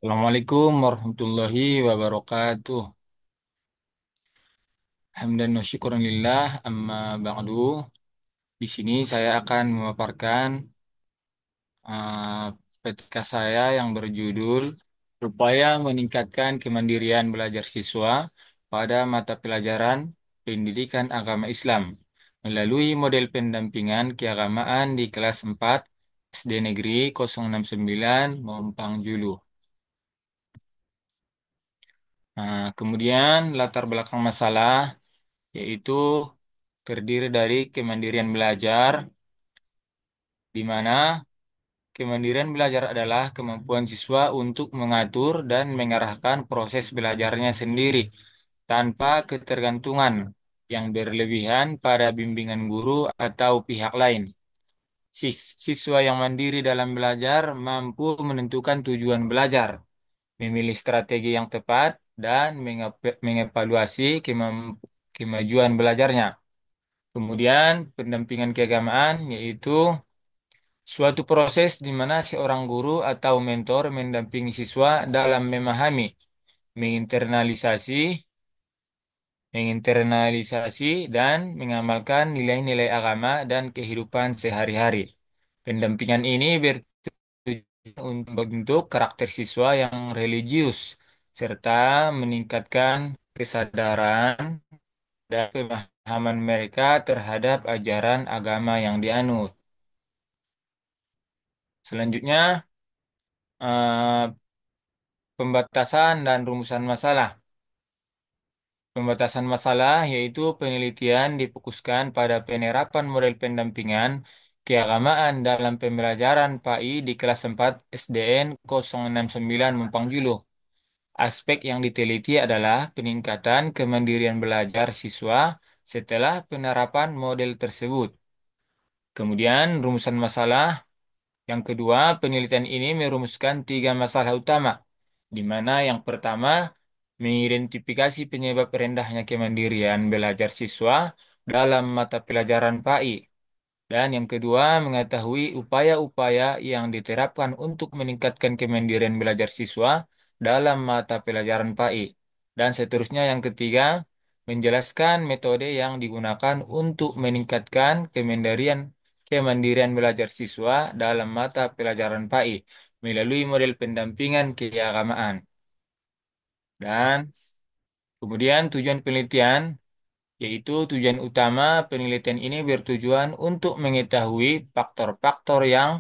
Assalamualaikum warahmatullahi wabarakatuh. Hamdan wa syukran lillah, amma ba'du. Di sini saya akan memaparkan uh, PTK saya yang berjudul Upaya Meningkatkan Kemandirian Belajar Siswa pada Mata Pelajaran Pendidikan Agama Islam melalui model pendampingan keagamaan di kelas 4 SD Negeri 069 Mompang Julu. Kemudian latar belakang masalah yaitu terdiri dari kemandirian belajar, di mana kemandirian belajar adalah kemampuan siswa untuk mengatur dan mengarahkan proses belajarnya sendiri tanpa ketergantungan yang berlebihan pada bimbingan guru atau pihak lain. Siswa yang mandiri dalam belajar mampu menentukan tujuan belajar, memilih strategi yang tepat, dan mengevaluasi kemajuan belajarnya. Kemudian pendampingan keagamaan yaitu suatu proses di mana seorang guru atau mentor mendampingi siswa dalam memahami, menginternalisasi, menginternalisasi dan mengamalkan nilai-nilai agama dan kehidupan sehari-hari. Pendampingan ini bertujuan untuk membentuk karakter siswa yang religius serta meningkatkan kesadaran dan pemahaman mereka terhadap ajaran agama yang dianut. Selanjutnya, eh, pembatasan dan rumusan masalah. Pembatasan masalah yaitu penelitian difokuskan pada penerapan model pendampingan keagamaan dalam pembelajaran PAI di kelas 4 SDN 069 Mumpang Julu. Aspek yang diteliti adalah peningkatan kemandirian belajar siswa setelah penerapan model tersebut. Kemudian, rumusan masalah. Yang kedua, penelitian ini merumuskan tiga masalah utama, di mana yang pertama mengidentifikasi penyebab rendahnya kemandirian belajar siswa dalam mata pelajaran PAI, dan yang kedua mengetahui upaya-upaya yang diterapkan untuk meningkatkan kemandirian belajar siswa dalam mata pelajaran PAI, dan seterusnya yang ketiga menjelaskan metode yang digunakan untuk meningkatkan kemandirian belajar siswa dalam mata pelajaran PAI melalui model pendampingan keagamaan. Dan kemudian tujuan penelitian, yaitu tujuan utama penelitian ini bertujuan untuk mengetahui faktor-faktor yang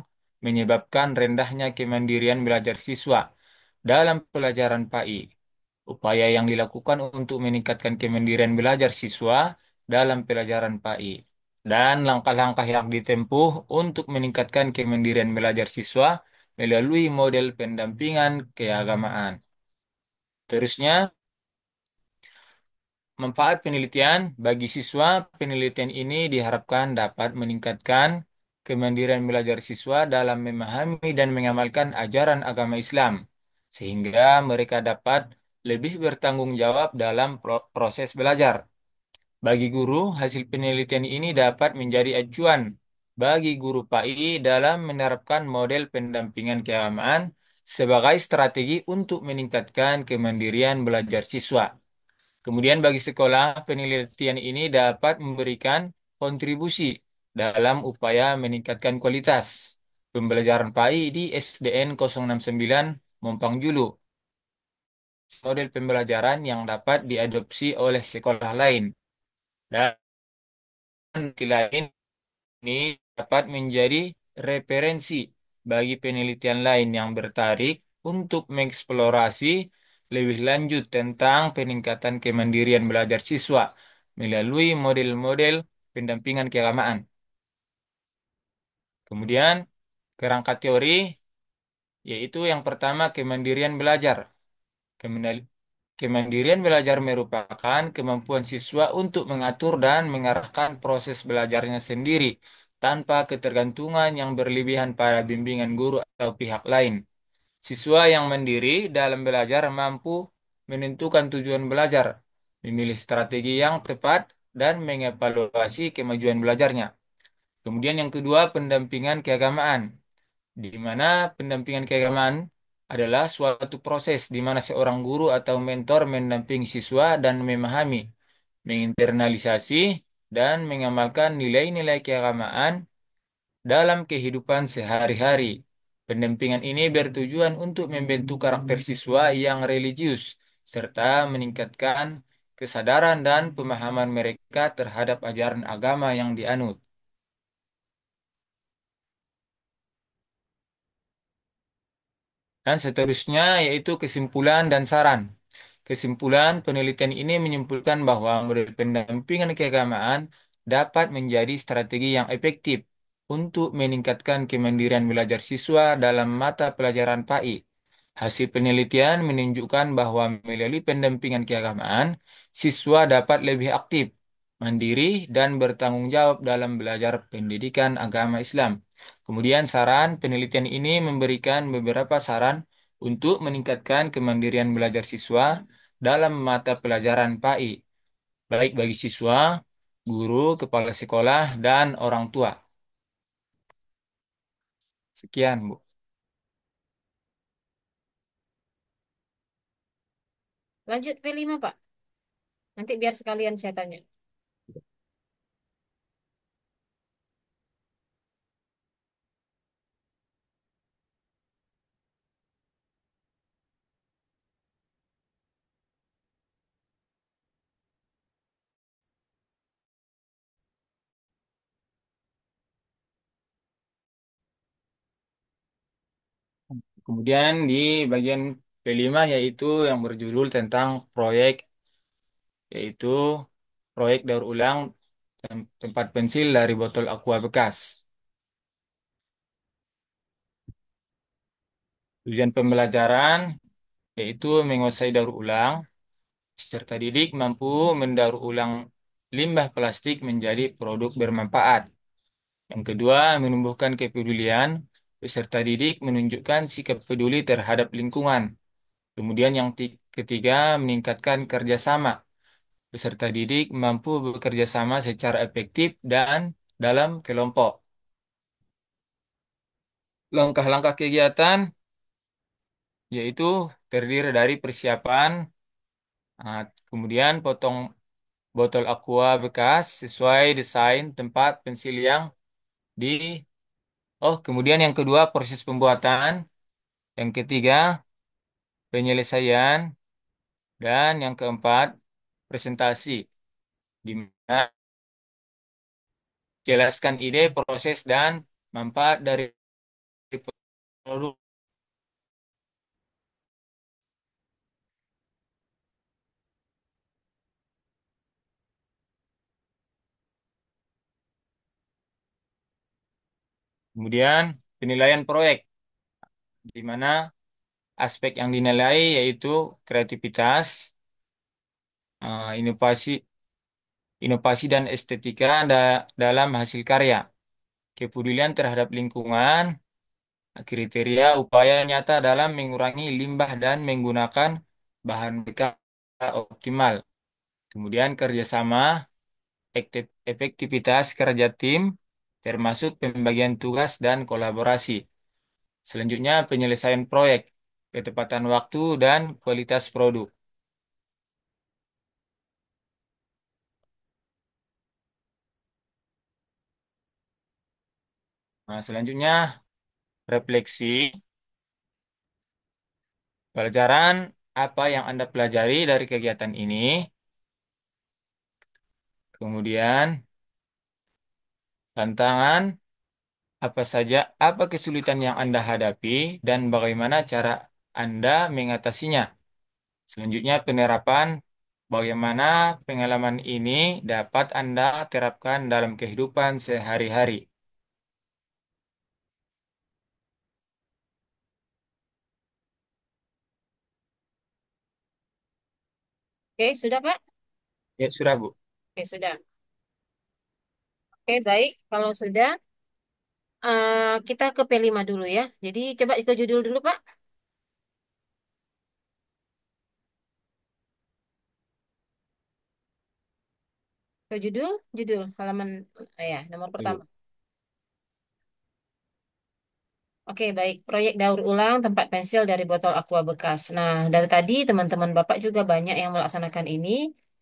menyebabkan rendahnya kemandirian belajar siswa dalam pelajaran PAI. Upaya yang dilakukan untuk meningkatkan kemandirian belajar siswa dalam pelajaran PAI. Dan langkah-langkah yang ditempuh untuk meningkatkan kemandirian belajar siswa melalui model pendampingan keagamaan. Terusnya, manfaat penelitian bagi siswa, penelitian ini diharapkan dapat meningkatkan kemandirian belajar siswa dalam memahami dan mengamalkan ajaran agama Islam, sehingga mereka dapat lebih bertanggung jawab dalam proses belajar. Bagi guru, hasil penelitian ini dapat menjadi acuan bagi guru PAI dalam menerapkan model pendampingan keagamaan sebagai strategi untuk meningkatkan kemandirian belajar siswa. Kemudian bagi sekolah, penelitian ini dapat memberikan kontribusi dalam upaya meningkatkan kualitas pembelajaran PAI di SDN 069 Mompang Julu, model pembelajaran yang dapat diadopsi oleh sekolah lain. Dan di lain ini dapat menjadi referensi bagi penelitian lain yang bertarik untuk mengeksplorasi lebih lanjut tentang peningkatan kemandirian belajar siswa melalui model-model pendampingan keagamaan. Kemudian, kerangka teori yaitu yang pertama kemandirian belajar. Kemandirian Kemandirian belajar merupakan kemampuan siswa untuk mengatur dan mengarahkan proses belajarnya sendiri tanpa ketergantungan yang berlebihan pada bimbingan guru atau pihak lain. Siswa yang mandiri dalam belajar mampu menentukan tujuan belajar, memilih strategi yang tepat, dan mengevaluasi kemajuan belajarnya. Kemudian yang kedua, pendampingan keagamaan, di mana pendampingan keagamaan adalah suatu proses di mana seorang guru atau mentor mendampingi siswa dan memahami, menginternalisasi, dan mengamalkan nilai-nilai keagamaan dalam kehidupan sehari-hari. Pendampingan ini bertujuan untuk membentuk karakter siswa yang religius, serta meningkatkan kesadaran dan pemahaman mereka terhadap ajaran agama yang dianut. Dan seterusnya yaitu kesimpulan dan saran. Kesimpulan penelitian ini menyimpulkan bahwa model pendampingan keagamaan dapat menjadi strategi yang efektif untuk meningkatkan kemandirian belajar siswa dalam mata pelajaran PAI. Hasil penelitian menunjukkan bahwa melalui pendampingan keagamaan, siswa dapat lebih aktif, mandiri, dan bertanggung jawab dalam belajar pendidikan agama Islam. Kemudian saran penelitian ini memberikan beberapa saran untuk meningkatkan kemandirian belajar siswa dalam mata pelajaran PAI, baik bagi siswa, guru, kepala sekolah, dan orang tua. Sekian, Bu. Lanjut P5, Pak. Nanti biar sekalian saya tanya. Kemudian di bagian kelima yaitu yang berjudul tentang proyek, yaitu proyek daur ulang tempat pensil dari botol aqua bekas. Tujuan pembelajaran yaitu menguasai daur ulang. Peserta didik mampu mendaur ulang limbah plastik menjadi produk bermanfaat. Yang kedua, menumbuhkan kepedulian. Peserta didik menunjukkan sikap peduli terhadap lingkungan. Kemudian yang ketiga, meningkatkan kerjasama. Peserta didik mampu bekerja sama secara efektif dan dalam kelompok. Langkah-langkah kegiatan yaitu terdiri dari persiapan, kemudian potong botol aqua bekas sesuai desain tempat pensil yang di kemudian yang kedua proses pembuatan, yang ketiga penyelesaian, dan yang keempat presentasi di mana jelaskan ide, proses, dan manfaat dari produk. Kemudian penilaian proyek, di mana aspek yang dinilai yaitu kreativitas, inovasi, inovasi dan estetika dalam hasil karya, kepedulian terhadap lingkungan, kriteria upaya nyata dalam mengurangi limbah dan menggunakan bahan bekas optimal. Kemudian kerjasama, efektivitas kerja tim, termasuk pembagian tugas dan kolaborasi. Selanjutnya penyelesaian proyek, ketepatan waktu dan kualitas produk. Nah, selanjutnya refleksi, pelajaran apa yang Anda pelajari dari kegiatan ini. Kemudian tantangan apa saja, apa kesulitan yang Anda hadapi dan bagaimana cara Anda mengatasinya. Selanjutnya penerapan, bagaimana pengalaman ini dapat Anda terapkan dalam kehidupan sehari-hari. Oke, sudah, Pak? Ya, sudah, Bu. Oke, sudah. Oke, baik. Kalau sudah, kita ke P5 dulu ya. Jadi coba ke judul dulu, Pak. Ke judul, judul halaman ya, nomor Ibu. pertama. Oke, baik. Proyek daur ulang tempat pensil dari botol aqua bekas. Nah, dari tadi teman-teman Bapak juga banyak yang melaksanakan ini.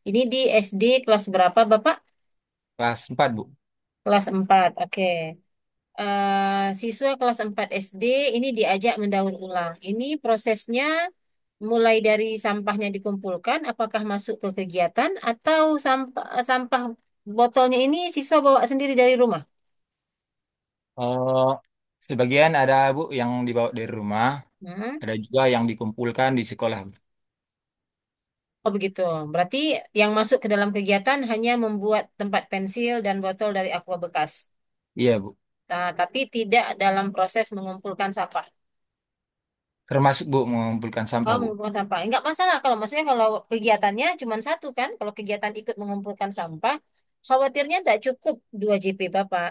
Ini di SD kelas berapa, Bapak? Kelas 4 Bu. Kelas 4. Oke. Siswa kelas 4 SD ini diajak mendaur ulang. Ini prosesnya mulai dari sampahnya dikumpulkan, apakah masuk ke kegiatan atau sampah botolnya ini siswa bawa sendiri dari rumah? Oh, sebagian ada Bu yang dibawa dari rumah, Hmm. ada juga yang dikumpulkan di sekolah Bu. Oh begitu. Berarti yang masuk ke dalam kegiatan hanya membuat tempat pensil dan botol dari aqua bekas. Iya Bu. Nah, tapi tidak dalam proses mengumpulkan sampah. Termasuk Bu mengumpulkan Oh, sampah Bu. mengumpulkan sampah. Enggak masalah kalau maksudnya kalau kegiatannya cuma satu kan. Kalau kegiatan ikut mengumpulkan sampah, khawatirnya tidak cukup 2 JP Bapak.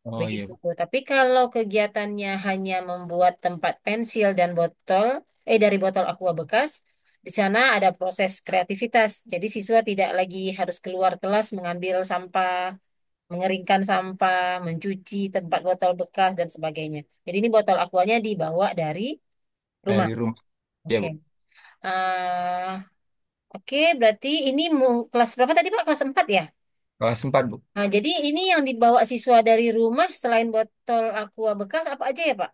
Oh iya Begitu. Bu. Tapi kalau kegiatannya hanya membuat tempat pensil dan botol, dari botol aqua bekas, di sana ada proses kreativitas. Jadi siswa tidak lagi harus keluar kelas mengambil sampah, mengeringkan sampah, mencuci tempat botol bekas dan sebagainya. Jadi ini botol aquanya dibawa dari rumah. Dari rumah. Iya Oke. Bu. eh oke, berarti ini kelas berapa tadi Pak? Kelas 4 ya? Kelas 4 Bu. Nah, jadi ini yang dibawa siswa dari rumah selain botol aqua bekas apa aja ya Pak?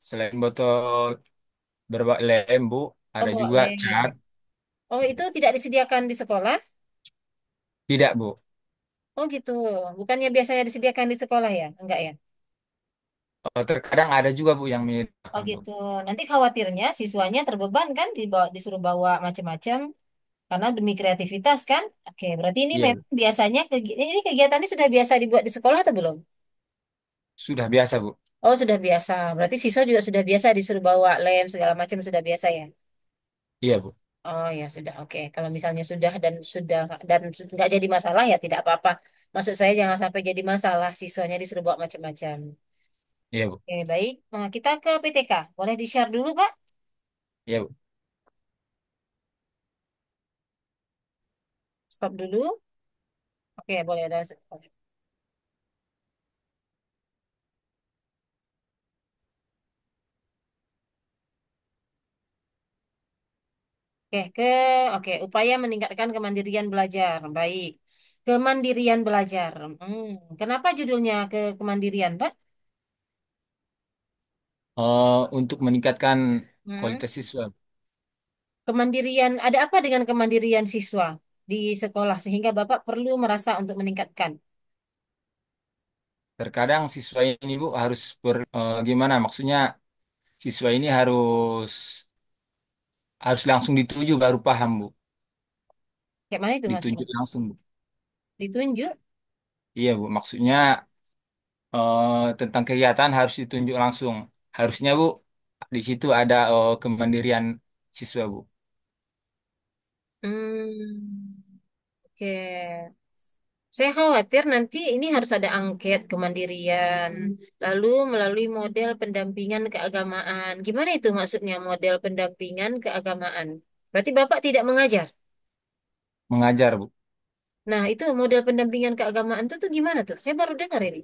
Selain botol berbak lem Bu, Oh, ada bawa juga lem. cat. Oh, itu tidak disediakan di sekolah? Tidak Bu. Oh, gitu. Bukannya biasanya disediakan di sekolah ya? Enggak ya? Terkadang ada juga Bu yang Oh, menyediakan Bu. gitu. Nanti khawatirnya siswanya terbeban kan disuruh bawa macam-macam karena demi kreativitas kan? Oke, berarti ini Iya Bu. memang biasanya ini kegiatan ini sudah biasa dibuat di sekolah atau belum? Sudah biasa Bu. Oh, sudah biasa. Berarti siswa juga sudah biasa disuruh bawa lem segala macam sudah biasa ya? Iya Bu. Oh ya sudah oke. Kalau misalnya sudah dan nggak jadi masalah ya tidak apa-apa. Maksud saya jangan sampai jadi masalah siswanya disuruh bawa macam-macam. Iya Bu. Oke baik. Nah, kita ke PTK. Boleh di-share dulu Pak? Iya Bu. Stop dulu. Oke boleh ada. Oke oke upaya meningkatkan kemandirian belajar. Baik. Kemandirian belajar. Kenapa judulnya kemandirian Pak? Untuk meningkatkan Hmm. kualitas siswa. Kemandirian, ada apa dengan kemandirian siswa di sekolah sehingga Bapak perlu merasa untuk meningkatkan? Terkadang siswa ini Bu harus gimana? Maksudnya siswa ini harus harus langsung dituju baru paham Bu. Kayak mana itu maksudnya? Ditunjuk langsung Bu. Ditunjuk? Iya Bu. Maksudnya tentang kegiatan harus ditunjuk langsung. Harusnya Bu di situ ada kemandirian siswa Bu. Hmm, oke. Saya khawatir nanti ini harus ada angket kemandirian, lalu melalui model pendampingan keagamaan. Gimana itu maksudnya model pendampingan keagamaan? Berarti Bapak tidak mengajar. Mengajar Bu. Nah, itu model pendampingan keagamaan itu tuh gimana tuh? Saya baru dengar ini.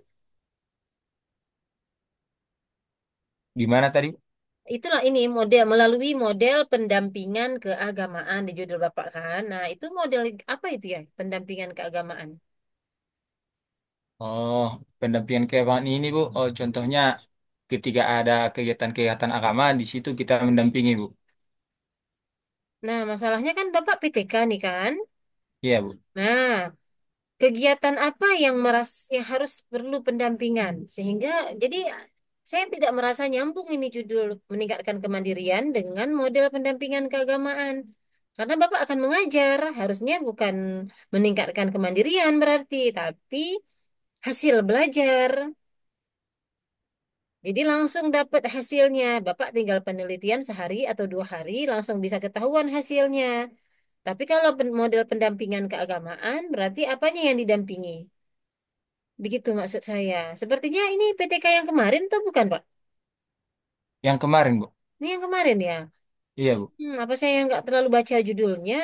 Gimana tadi Bu? Itulah ini model melalui model pendampingan keagamaan di judul Bapak kan. Nah, itu model apa itu ya? Pendampingan keagamaan. Oh, pendampingan keagamaan ini Bu. Oh, contohnya ketika ada kegiatan-kegiatan agama di situ kita mendampingi Bu. Nah, masalahnya kan Bapak PTK nih kan. Iya Bu. Nah, kegiatan apa yang harus perlu pendampingan sehingga jadi saya tidak merasa nyambung ini judul meningkatkan kemandirian dengan model pendampingan keagamaan. Karena Bapak akan mengajar, harusnya bukan meningkatkan kemandirian berarti, tapi hasil belajar. Jadi langsung dapat hasilnya. Bapak tinggal penelitian sehari atau 2 hari langsung bisa ketahuan hasilnya. Tapi kalau model pendampingan keagamaan berarti apanya yang didampingi? Begitu maksud saya. Sepertinya ini PTK yang kemarin tuh bukan, Pak? Yang kemarin Bu. Ini yang kemarin ya. Iya Bu. Apa saya yang nggak terlalu baca judulnya?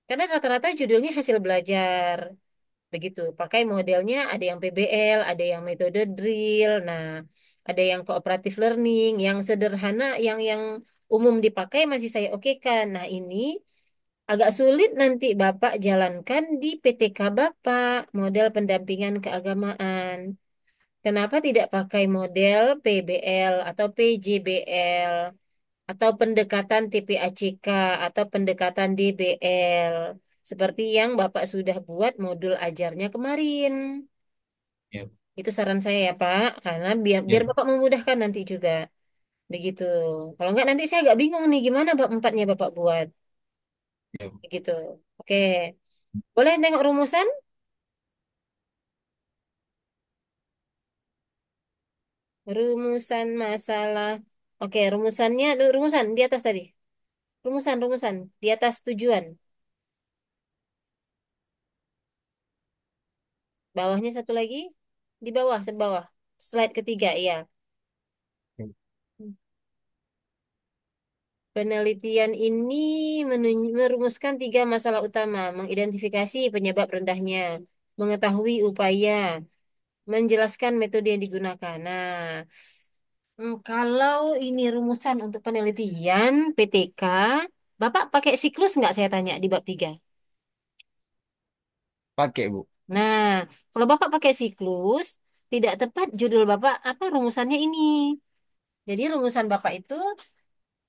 Karena rata-rata judulnya hasil belajar. Begitu. Pakai modelnya ada yang PBL, ada yang metode drill. Nah, ada yang cooperative learning, yang sederhana, yang umum dipakai masih saya okekan. Nah, ini agak sulit nanti Bapak jalankan di PTK Bapak, model pendampingan keagamaan. Kenapa tidak pakai model PBL atau PJBL atau pendekatan TPACK atau pendekatan DBL seperti yang Bapak sudah buat modul ajarnya kemarin. Ya, Itu saran saya ya Pak, karena biar ya, biar Bapak memudahkan nanti juga. Begitu. Kalau nggak nanti saya agak bingung nih gimana bab empatnya Bapak buat. ya, Begitu. Oke. Boleh tengok rumusan? Rumusan masalah. Oke, rumusan di atas tadi. Rumusan di atas tujuan. Bawahnya satu lagi. Di bawah, sebawah. Slide ketiga, iya. ya. Penelitian ini merumuskan tiga masalah utama, mengidentifikasi penyebab rendahnya, mengetahui upaya, menjelaskan metode yang digunakan. Nah, kalau ini rumusan untuk penelitian PTK, Bapak pakai siklus nggak saya tanya di bab 3? Pakai, Bu. Nah, kalau Bapak pakai siklus, tidak tepat judul Bapak apa rumusannya ini. Jadi rumusan Bapak itu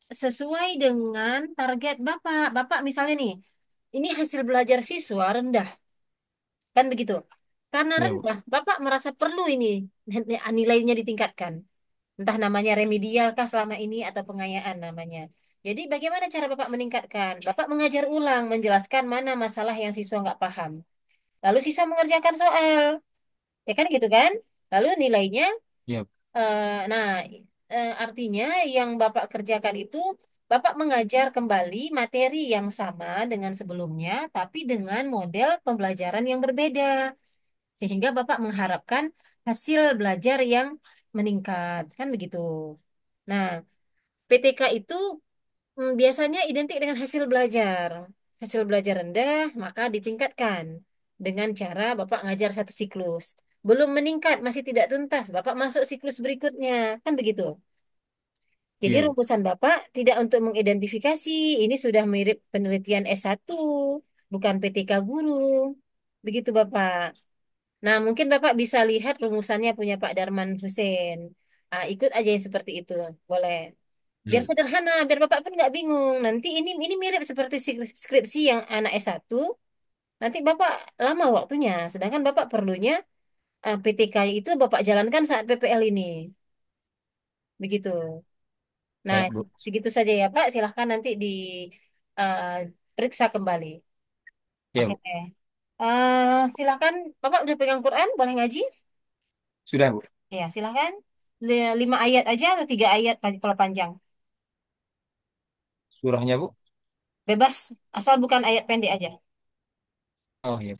sesuai dengan target Bapak. Bapak misalnya nih, ini hasil belajar siswa rendah, kan begitu? Karena Ya, Bu. rendah, Bapak merasa perlu ini nilainya ditingkatkan. Entah namanya remedial kah selama ini atau pengayaan namanya. Jadi bagaimana cara Bapak meningkatkan? Bapak mengajar ulang, menjelaskan mana masalah yang siswa nggak paham. Lalu siswa mengerjakan soal, ya kan gitu kan? Lalu nilainya, Ya, nah artinya yang Bapak kerjakan itu Bapak mengajar kembali materi yang sama dengan sebelumnya, tapi dengan model pembelajaran yang berbeda. Sehingga Bapak mengharapkan hasil belajar yang meningkat, kan begitu. Nah, PTK itu biasanya identik dengan hasil belajar. Hasil belajar rendah, maka ditingkatkan dengan cara Bapak ngajar satu siklus. Belum meningkat, masih tidak tuntas, Bapak masuk siklus berikutnya, kan begitu. Jadi ya, Bu. rumusan Bapak tidak untuk mengidentifikasi, ini sudah mirip penelitian S1, bukan PTK guru. Begitu Bapak. Nah, mungkin Bapak bisa lihat rumusannya punya Pak Darman Hussein. Ah, ikut aja yang seperti itu, boleh. Biar Ya, sederhana, biar Bapak pun nggak bingung. Nanti ini mirip seperti skripsi yang anak S1. Nanti Bapak lama waktunya, sedangkan Bapak perlunya PTK itu Bapak jalankan saat PPL ini. Begitu. Nah, baik, Bu. segitu saja ya Pak. Silahkan nanti periksa kembali. Ya, Oke. Bu. Silakan, Bapak udah pegang Quran, boleh ngaji? Sudah, Bu. Ya, silakan. 5 ayat aja atau 3 ayat kalau panjang. Surahnya, Bu. Bebas, asal bukan ayat pendek aja. Oh, ya.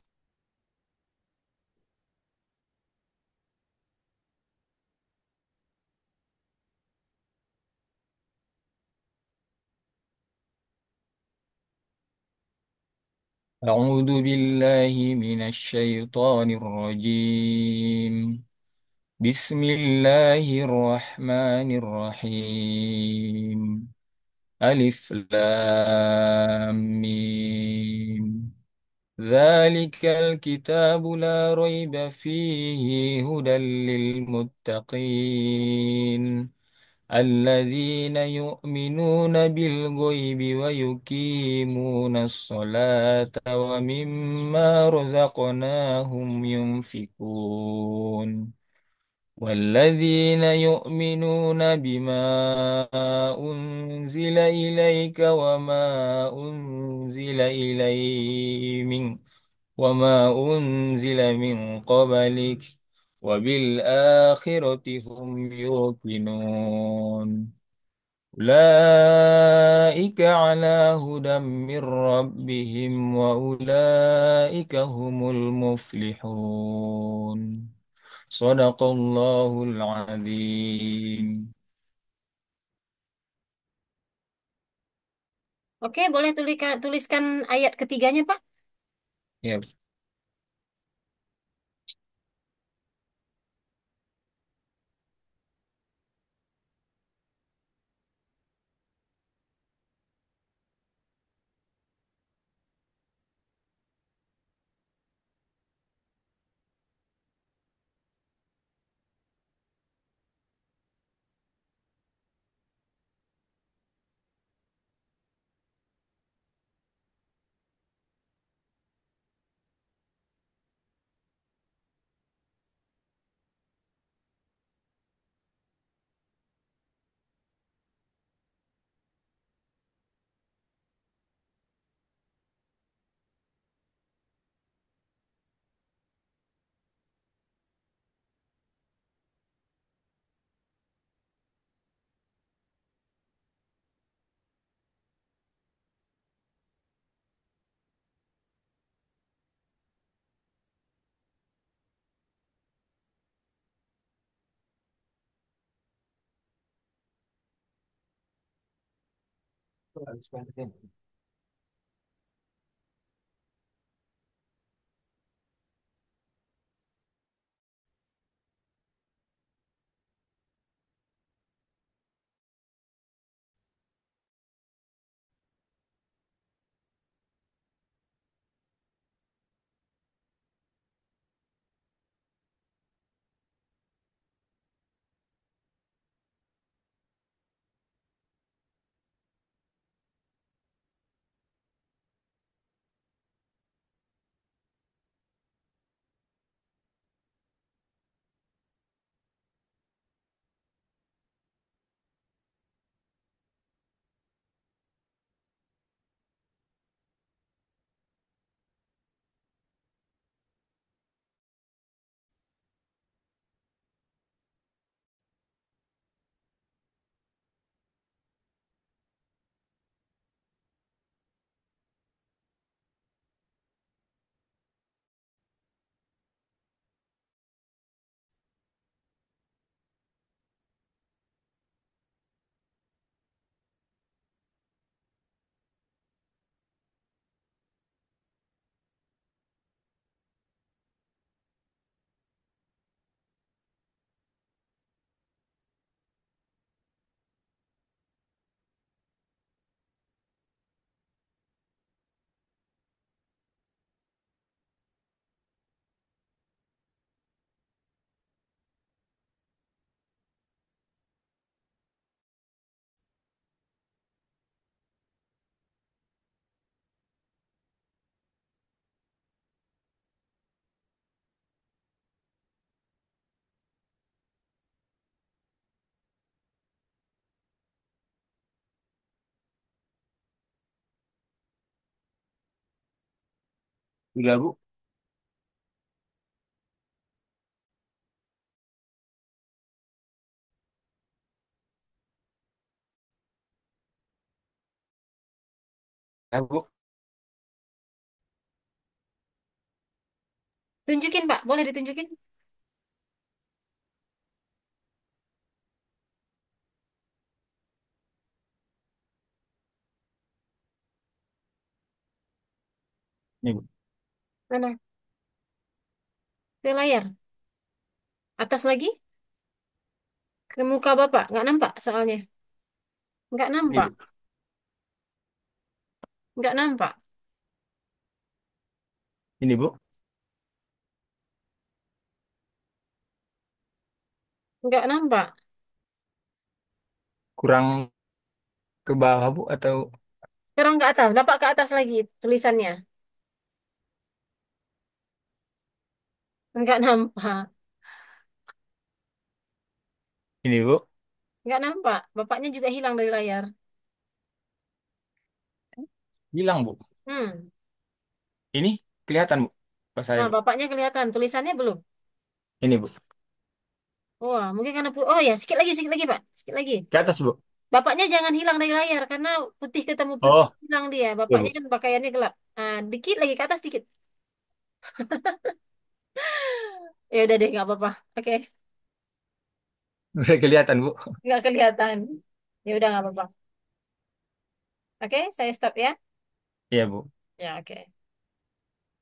أعوذ بالله من الشيطان الرجيم. بسم الله الرحمن الرحيم. ألف لام ميم. ذلك الكتاب لا ريب فيه هدى للمتقين الذين يؤمنون بالغيب ويقيمون الصلاة ومما رزقناهم ينفقون والذين يؤمنون بما أنزل إليك وما أنزل من قبلك وبالآخرة هم يوقنون أولئك على هدى من ربهم وأولئك هم المفلحون صدق الله العظيم. Oke, boleh tuliskan ayat ketiganya, Pak. Ya, Gila, Bu. Ya, Bu. Tunjukin Pak, boleh ditunjukin? Nih, Bu. Mana? Ke layar. Atas lagi? Ke muka Bapak. Nggak nampak soalnya. Nggak Nih, nampak. Bu. Nggak nampak. Ini, Bu. Nggak nampak. Kurang ke bawah, Bu, atau Sekarang ke atas. Bapak ke atas lagi tulisannya. Nggak nampak. ini, Bu. Nggak nampak. Bapaknya juga hilang dari layar. Hilang, Bu. Hmm. Ini kelihatan, Bu. Pas saya, Nah, Bu. bapaknya kelihatan. Tulisannya belum. Ini, Bu. Wah, mungkin karena oh ya, sikit lagi, Pak. Sikit lagi. Ke atas, Bu. Bapaknya jangan hilang dari layar karena putih ketemu putih Oh, hilang dia. ya, Bapaknya Bu. kan pakaiannya gelap. Nah, dikit lagi ke atas dikit. Ya udah deh, nggak apa-apa. Oke, Udah kelihatan, Bu. nggak kelihatan. Ya udah nggak apa-apa. Oke, saya stop ya. Iya, Bu. Ya, oke.